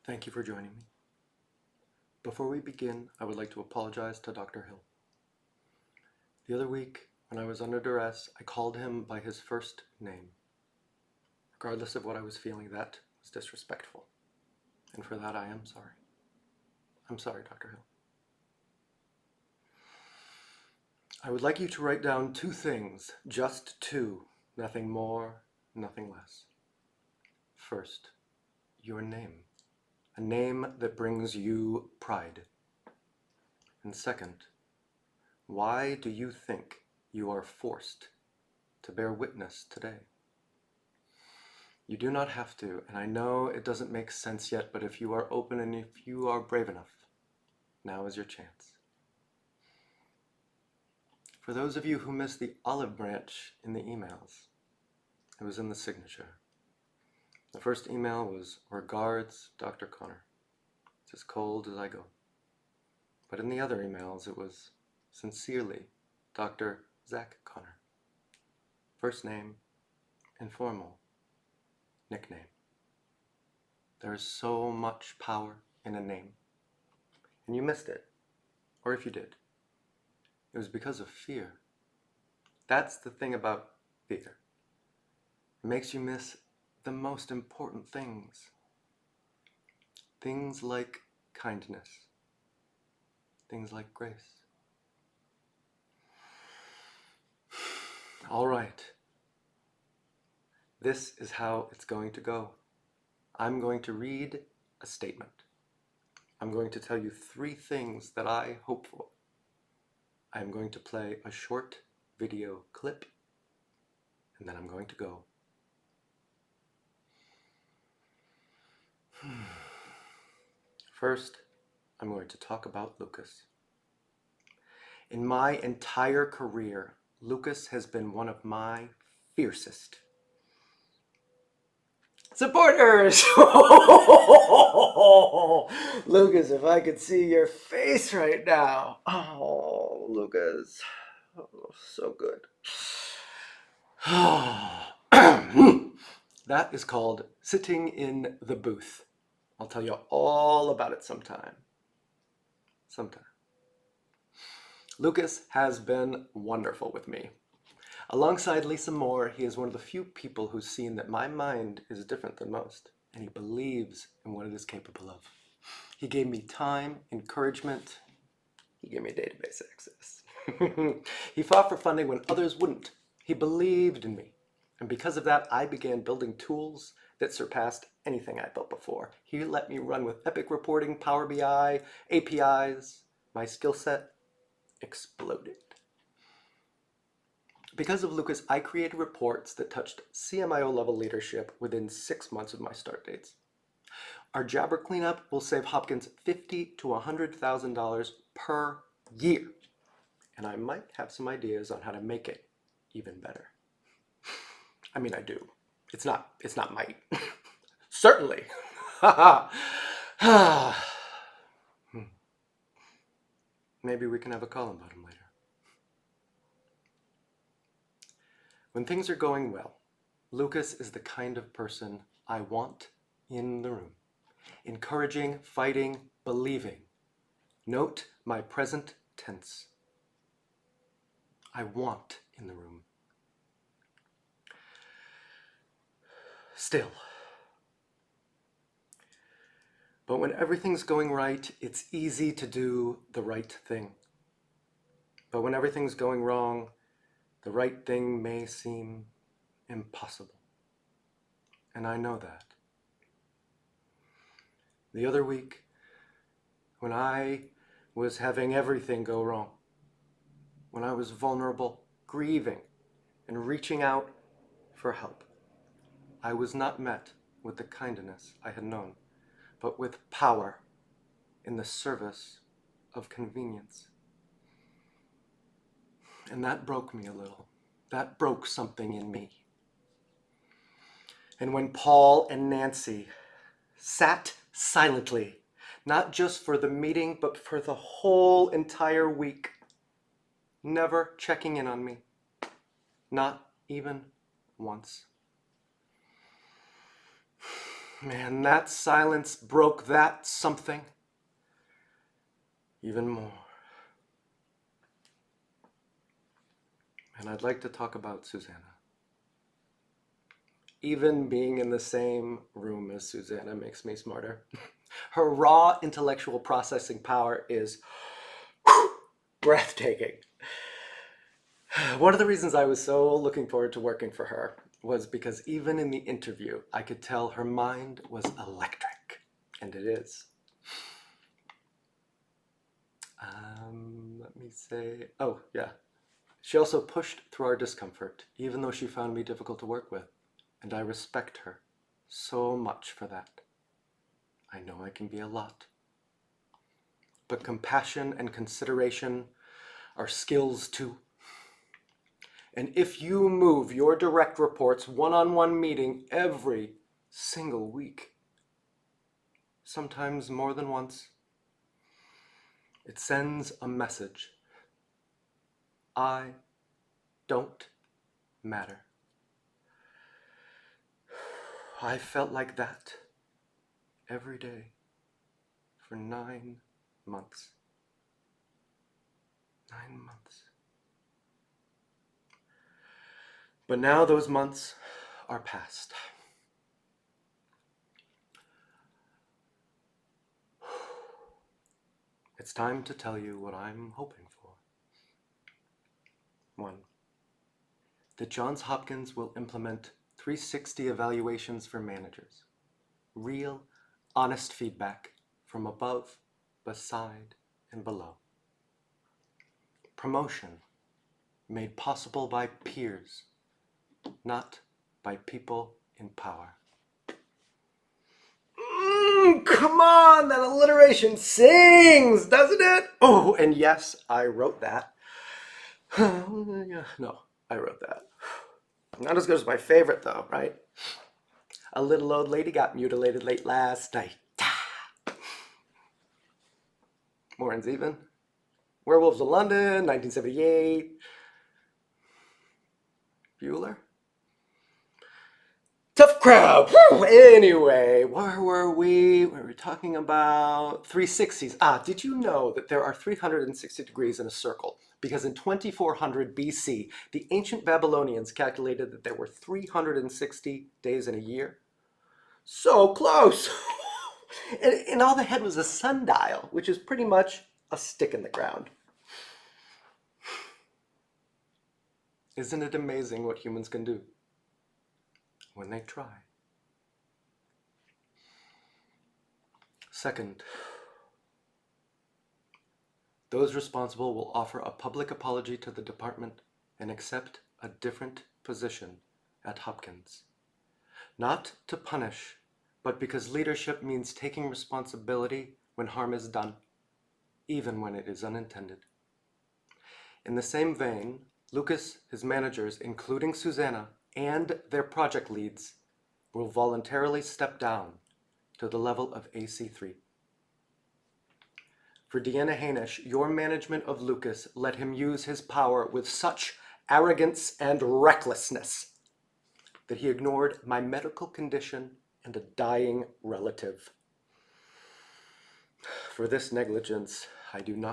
Thank you for joining me. Before we begin, I would like to apologize to Dr. Hill. The other week, when I was under duress, I called him by his first name. Regardless of what I was feeling, that was disrespectful. And for that, I am sorry. I'm sorry, Dr. Hill. I would like you to write down 2 things, just 2, nothing more, nothing less. First, your name. A name that brings you pride. And second, why do you think you are forced to bear witness today? You do not have to, and I know it doesn't make sense yet, but if you are open and if you are brave enough, now is your chance. For those of you who missed the olive branch in the emails, it was in the signature. The first email was, "Regards, Dr. Connor. It's as cold as I go." But in the other emails, it was, "Sincerely, Dr. Zach Connor." First name, informal, nickname. There is so much power in a name. And you missed it. Or if you did, it was because of fear. That's the thing about fear. It makes you miss the most important things. Things like kindness. Things like grace. All right. This is how it's going to go. I'm going to read a statement. I'm going to tell you 3 things that I hope for. I'm going to play a short video clip, and then I'm going to go. First, I'm going to talk about Lucas. In my entire career, Lucas has been one of my fiercest supporters. Lucas, if I could see your face right now. Oh, Lucas. Oh, so good. That is called sitting in the booth. I'll tell you all about it sometime. Lucas has been wonderful with me. Alongside Lisa Moore, he is one of the few people who's seen that my mind is different than most, and he believes in what it is capable of. He gave me time, encouragement. He gave me database access. He fought for funding when others wouldn't. He believed in me. And because of that, I began building tools that surpassed anything I built before. He let me run with Epic Reporting, Power BI, APIs. My skill set exploded. Because of Lucas, I created reports that touched CMIO level leadership within 6 months of my start dates. Our jabber cleanup will save Hopkins $50,000 to $100,000 per year. And I might have some ideas on how to make it even better. I mean, I do. It's not might. Certainly. Maybe we can have a call about him later. When things are going well, Lucas is the kind of person I want in the room. Encouraging, fighting, believing. Note my present tense. I want in the room. Still. But when everything's going right, it's easy to do the right thing. But when everything's going wrong, the right thing may seem impossible. And I know that. The other week, when I was having everything go wrong, when I was vulnerable, grieving, and reaching out for help, I was not met with the kindness I had known, but with power in the service of convenience. And that broke me a little. That broke something in me. And when Paul and Nancy sat silently, not just for the meeting, but for the whole entire week, never checking in on me, not even once. Man, that silence broke that something even more. And I'd like to talk about Susanna. Even being in the same room as Susanna makes me smarter. Her raw intellectual processing power is breathtaking. One of the reasons I was so looking forward to working for her was because even in the interview, I could tell her mind was electric, and it is. Let me say, oh yeah. She also pushed through our discomfort, even though she found me difficult to work with, and I respect her so much for that. I know I can be a lot. But compassion and consideration are skills too. And if you move your direct reports one-on-one meeting every single week, sometimes more than once, it sends a message. I don't matter. I felt like that every day for 9 months. 9 months. But now those months are past. It's time to tell you what I'm hoping for. 1. That Johns Hopkins will implement 360 evaluations for managers. Real, honest feedback from above, beside, and below. Promotion made possible by peers, not by people in power. Come on, that alliteration sings, doesn't it? Oh, and yes, I wrote that. No, I wrote that. Not as good as my favorite though, right? A little old lady got mutilated late last night. Warren's even. Werewolves of London, 1978. Bueller. Tough crowd. Whew. Anyway, where were we? We were talking about 360s. Did you know that there are 360 degrees in a circle? Because in 2400 BC, the ancient Babylonians calculated that there were 360 days in a year. So close! And all they had was a sundial, which is pretty much a stick in the ground. Isn't it amazing what humans can do when they try? Second, those responsible will offer a public apology to the department and accept a different position at Hopkins. Not to punish, but because leadership means taking responsibility when harm is done, even when it is unintended. In the same vein, Lucas, his managers, including Susanna, and their project leads, will voluntarily step down to the level of AC3. For Deanna Hainish, your management of Lucas let him use his power with such arrogance and recklessness that he ignored my medical condition and a dying relative. For this negligence, I do not